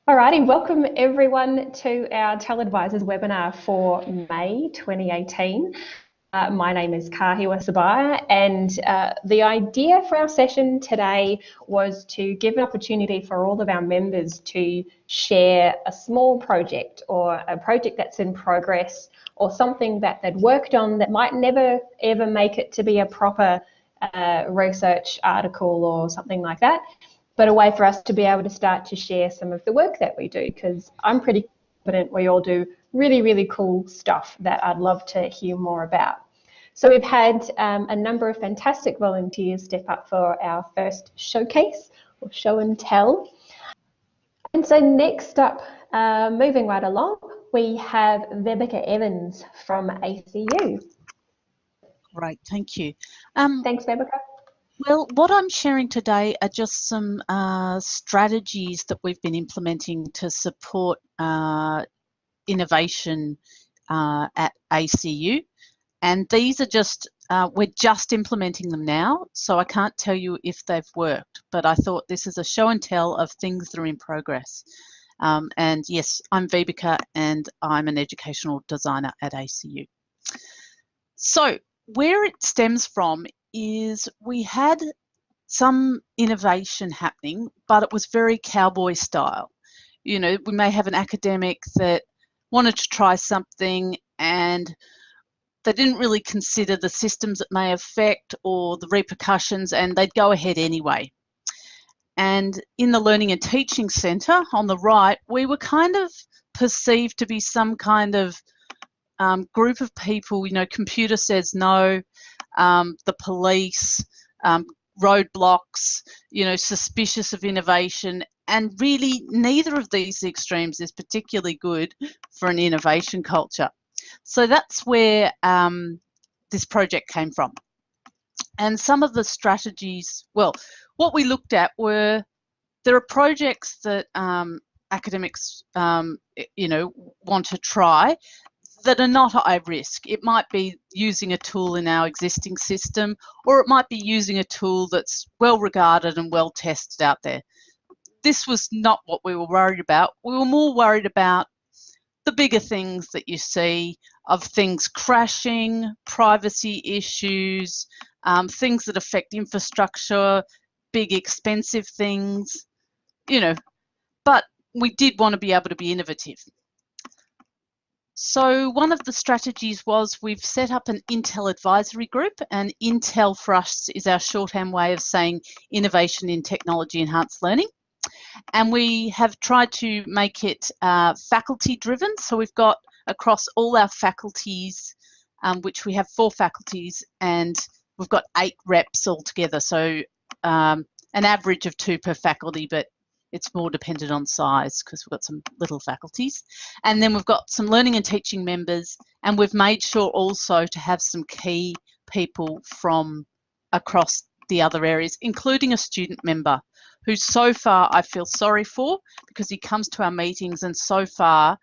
Alrighty, welcome everyone to our TELedvisors webinar for May 2018. My name is Kahiwa Sabaya, and the idea for our session today was to give an opportunity for all of our members to share a small project or a project that's in progress or something that they'd worked on that might never ever make it to be a proper research article or something like that, but a way for us to be able to start to share some of the work that we do, because I'm pretty confident we all do really, really cool stuff that I'd love to hear more about. So we've had a number of fantastic volunteers step up for our first showcase, or show and tell. And so next up, moving right along, we have Vebica Evans from ACU. Great, thank you. Thanks, Vebica. Well, what I'm sharing today are just some strategies that we've been implementing to support innovation at ACU. And these are just, we're just implementing them now, so I can't tell you if they've worked, but I thought this is a show and tell of things that are in progress. And yes, I'm Vebica and I'm an educational designer at ACU. So where it stems from is we had some innovation happening, but it was very cowboy style. You know, we may have an academic that wanted to try something and they didn't really consider the systems it may affect or the repercussions, and they'd go ahead anyway. And in the Learning and Teaching Centre on the right, we were kind of perceived to be some kind of group of people, you know, computer says no, the police, roadblocks, you know, suspicious of innovation, and really neither of these extremes is particularly good for an innovation culture. So that's where this project came from. And some of the strategies, well, what we looked at were, there are projects that academics, you know, want to try that are not high risk. It might be using a tool in our existing system, or it might be using a tool that's well regarded and well tested out there. This was not what we were worried about. We were more worried about the bigger things that you see, of things crashing, privacy issues, things that affect infrastructure, big expensive things, you know, but we did want to be able to be innovative. So one of the strategies was we've set up an Intel advisory group, and Intel for us is our shorthand way of saying innovation in technology enhanced learning. And we have tried to make it faculty driven. So we've got across all our faculties, which we have 4 faculties, and we've got 8 reps altogether. So an average of 2 per faculty, but it's more dependent on size because we've got some little faculties. And then we've got some learning and teaching members, and we've made sure also to have some key people from across the other areas, including a student member who so far I feel sorry for, because he comes to our meetings and so far,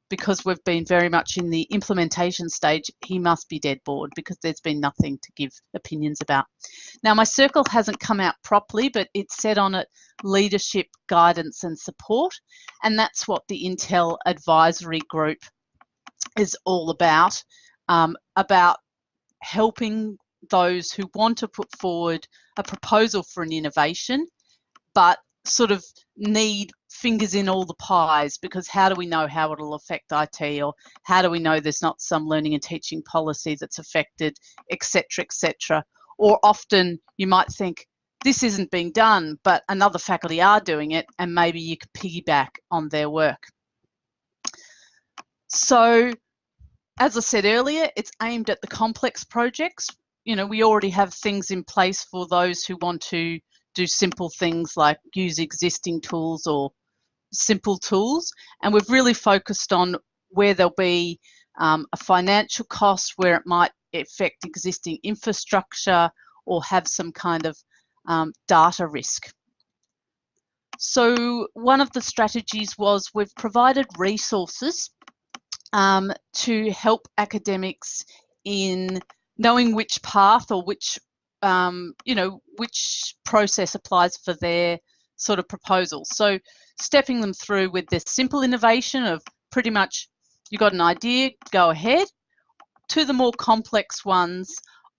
because we've been very much in the implementation stage, he must be dead bored because there's been nothing to give opinions about. Now, my circle hasn't come out properly, but it said on it leadership, guidance and support, and that's what the Intel advisory group is all about helping those who want to put forward a proposal for an innovation, but sort of need fingers in all the pies, because how do we know how it'll affect IT, or how do we know there's not some learning and teaching policy that's affected, etc., etc. Or often you might think this isn't being done, but another faculty are doing it, and maybe you could piggyback on their work. So as I said earlier, it's aimed at the complex projects. You know, we already have things in place for those who want to do simple things like use existing tools or simple tools, and we've really focused on where there'll be a financial cost, where it might affect existing infrastructure or have some kind of data risk. So one of the strategies was we've provided resources to help academics in knowing which path or which you know, which process applies for their sort of proposals. So stepping them through with this simple innovation of pretty much you got an idea, go ahead, to the more complex ones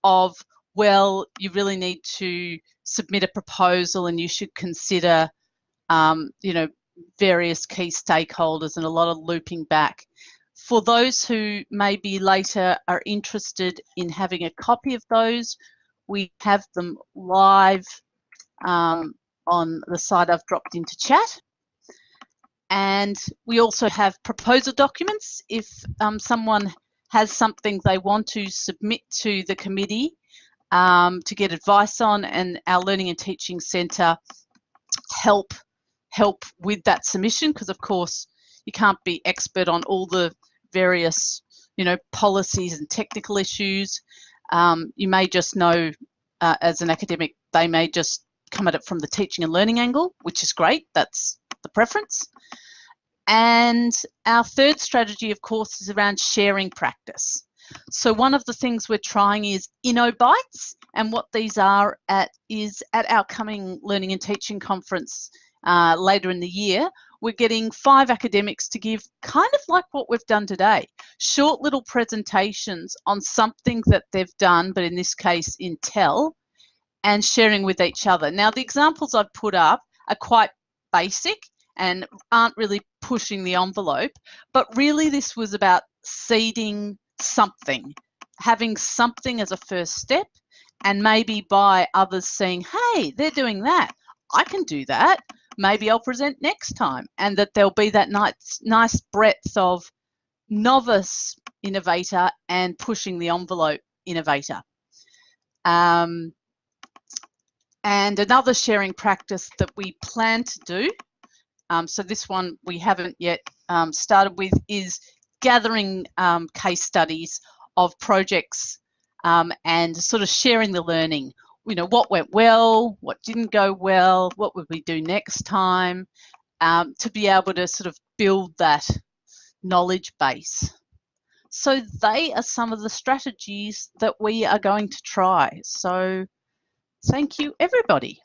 of, well, you really need to submit a proposal and you should consider, you know, various key stakeholders and a lot of looping back. For those who maybe later are interested in having a copy of those, we have them live on the site I've dropped into chat. And we also have proposal documents. If someone has something they want to submit to the committee to get advice on, and our Learning and Teaching Centre help with that submission, because of course you can't be expert on all the various, you know, policies and technical issues. You may just know as an academic, they may just come at it from the teaching and learning angle, which is great. That's the preference. And our third strategy, of course, is around sharing practice. So one of the things we're trying is Innobytes, and what these are is at our coming Learning and Teaching conference later in the year, we're getting 5 academics to give kind of like what we've done today, short little presentations on something that they've done, but in this case in TEL, and sharing with each other. Now, the examples I've put up are quite basic and aren't really pushing the envelope, but really this was about seeding something, having something as a first step, and maybe by others saying, hey, they're doing that, I can do that, maybe I'll present next time, and that there'll be that nice breadth of novice innovator and pushing the envelope innovator. And another sharing practice that we plan to do, so this one we haven't yet started with, is gathering case studies of projects and sort of sharing the learning. You know, what went well, what didn't go well, what would we do next time, to be able to sort of build that knowledge base. So they are some of the strategies that we are going to try. So thank you, everybody.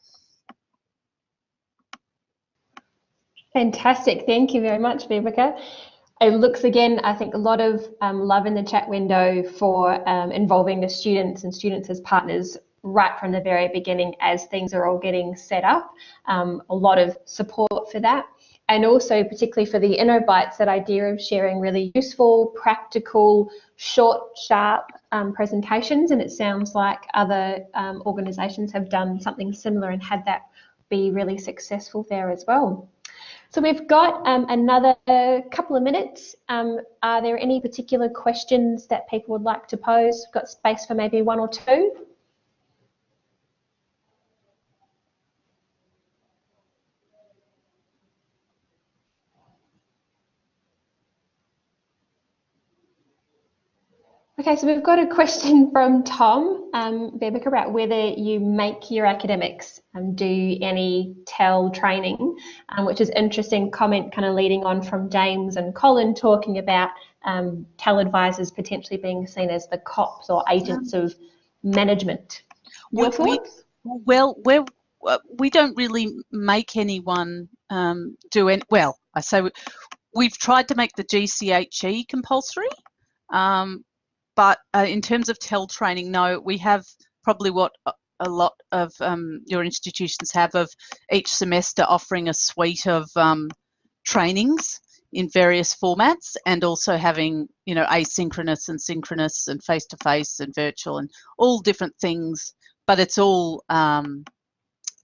Fantastic. Thank you very much, Vebica. It looks, again, I think a lot of love in the chat window for involving the students and students as partners right from the very beginning as things are all getting set up. A lot of support for that. And also particularly for the Innobytes, that idea of sharing really useful, practical, short, sharp presentations. And it sounds like other organisations have done something similar and had that be really successful there as well. So we've got another couple of minutes. Are there any particular questions that people would like to pose? We've got space for maybe 1 or 2. Okay, so we've got a question from Tom, Vebica, about whether you make your academics do any TEL training, which is interesting comment kind of leading on from James and Colin talking about TELedvisors potentially being seen as the cops or agents of management. Your thoughts? Well, we don't really make anyone do any, well, I say we've tried to make the GCHE compulsory, but in terms of TEL training, no, we have probably what a lot of your institutions have, of each semester offering a suite of trainings in various formats, and also having, you know, asynchronous and synchronous and face-to-face and virtual and all different things, but it's all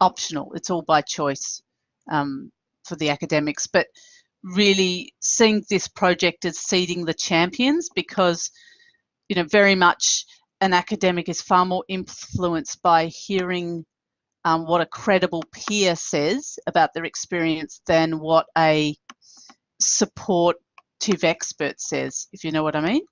optional. It's all by choice for the academics. But really seeing this project as seeding the champions, because, you know, very much an academic is far more influenced by hearing what a credible peer says about their experience than what a supportive expert says, if you know what I mean.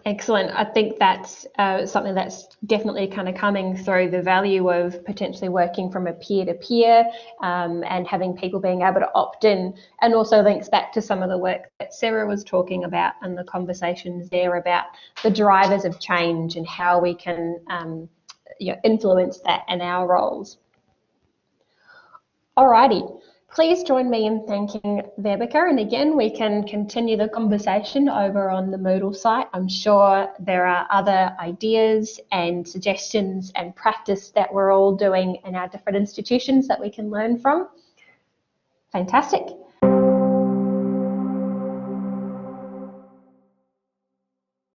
Excellent. I think that's something that's definitely kind of coming through, the value of potentially working from a peer-to-peer and having people being able to opt in, and also links back to some of the work that Sarah was talking about and the conversations there about the drivers of change and how we can influence that in our roles. Alrighty. Please join me in thanking Vebica, and again we can continue the conversation over on the Moodle site. I'm sure there are other ideas and suggestions and practice that we're all doing in our different institutions that we can learn from. Fantastic.